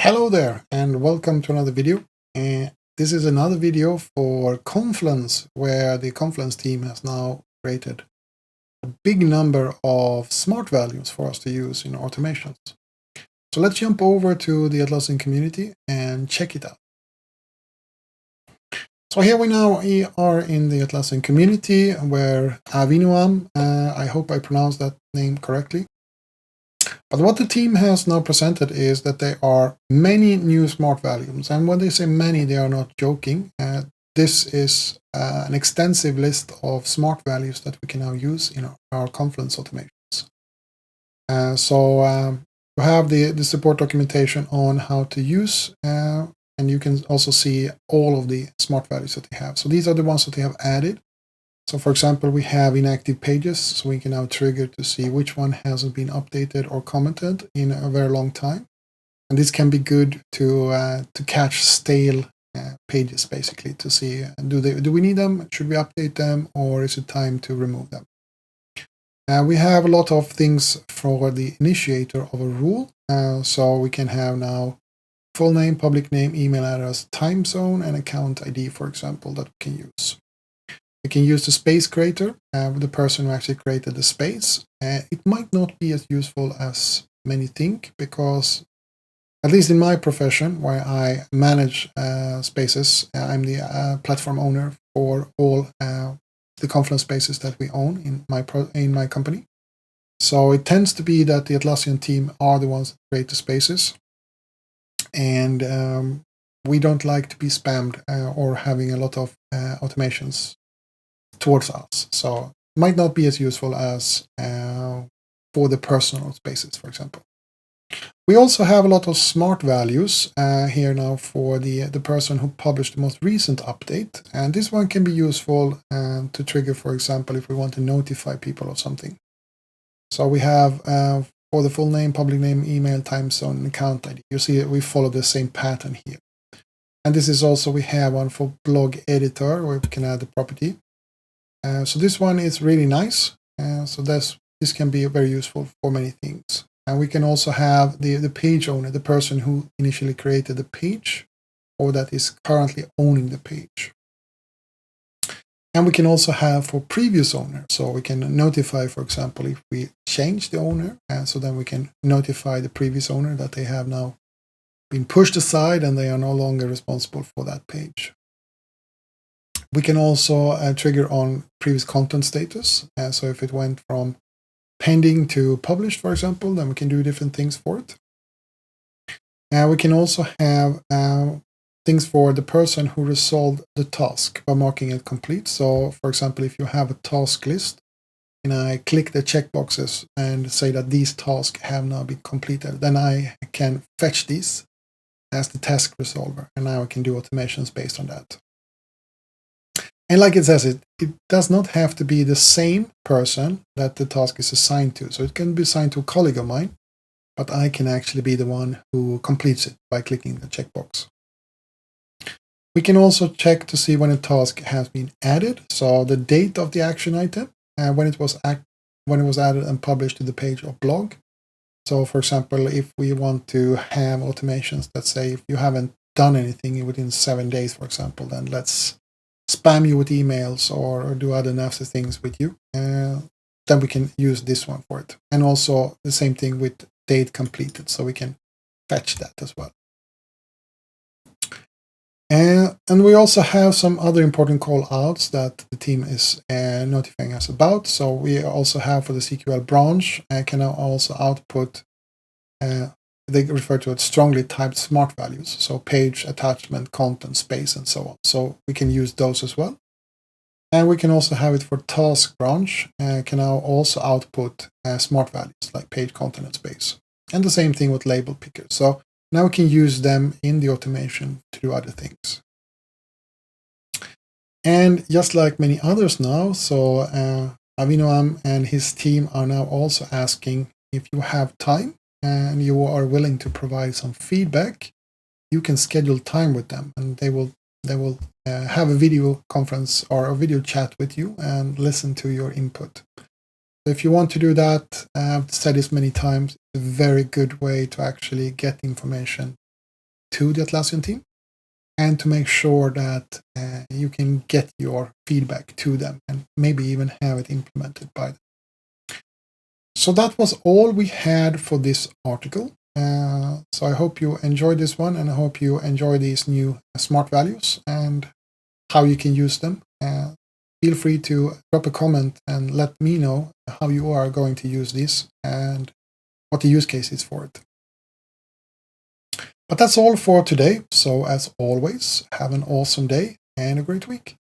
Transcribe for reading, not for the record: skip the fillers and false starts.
Hello there and welcome to another video. This is another video for Confluence, where the Confluence team has now created a big number of smart values for us to use in automations. So let's jump over to the Atlassian community and check it out. So here we now are in the Atlassian community where Avinoam, I hope I pronounced that name correctly. But what the team has now presented is that there are many new smart values. And when they say many, they are not joking. This is an extensive list of smart values that we can now use in our Confluence automations. So you have the support documentation on how to use, and you can also see all of the smart values that they have. So these are the ones that they have added. So for example, we have inactive pages, so we can now trigger to see which one hasn't been updated or commented in a very long time. And this can be good to catch stale pages, basically, to see do we need them, should we update them, or is it time to remove them? We have a lot of things for the initiator of a rule, so we can have now full name, public name, email address, time zone, and account ID, for example, that we can use. We can use the space creator, the person who actually created the space. It might not be as useful as many think, because at least in my profession, where I manage spaces, I'm the platform owner for all the Confluence spaces that we own in my company. So it tends to be that the Atlassian team are the ones that create the spaces, and we don't like to be spammed or having a lot of automations towards us. So it might not be as useful as for the personal spaces, for example. We also have a lot of smart values here now for the person who published the most recent update. And this one can be useful to trigger, for example, if we want to notify people of something. So we have for the full name, public name, email, time zone, and account ID. You see we follow the same pattern here. And this is also, we have one for blog editor, where we can add the property. So this one is really nice. So this can be very useful for many things. And we can also have the page owner, the person who initially created the page, or that is currently owning the page. And we can also have for previous owner. So we can notify, for example, if we change the owner, and so then we can notify the previous owner that they have now been pushed aside and they are no longer responsible for that page. We can also trigger on previous content status. So if it went from pending to published, for example, then we can do different things for it. We can also have things for the person who resolved the task by marking it complete. So, for example, if you have a task list, and I click the checkboxes and say that these tasks have now been completed, then I can fetch these as the task resolver, and now I can do automations based on that. And like it says, it does not have to be the same person that the task is assigned to. So it can be assigned to a colleague of mine, but I can actually be the one who completes it by clicking the checkbox. We can also check to see when a task has been added. So the date of the action item, when it was added and published to the page or blog. So for example, if we want to have automations that say if you haven't done anything within 7 days, for example, then let's spam you with emails or do other nasty things with you, then we can use this one for it. And also the same thing with date completed, so we can fetch that as well. And we also have some other important call outs that the team is notifying us about. So we also have for the CQL branch, can now also output, they refer to it strongly typed smart values. So page, attachment, content, space, and so on. So we can use those as well. And we can also have it for task branch, can now also output smart values like page, content, and space. And the same thing with label picker. So now we can use them in the automation to do other things. And just like many others now, so Avinoam and his team are now also asking if you have time and you are willing to provide some feedback, you can schedule time with them, and they will have a video conference or a video chat with you and listen to your input. So if you want to do that, I've said this many times, it's a very good way to actually get information to the Atlassian team and to make sure that you can get your feedback to them and maybe even have it implemented by them. So that was all we had for this article. So I hope you enjoyed this one, and I hope you enjoy these new smart values and how you can use them. Feel free to drop a comment and let me know how you are going to use this and what the use case is for it. But that's all for today. So as always, have an awesome day and a great week.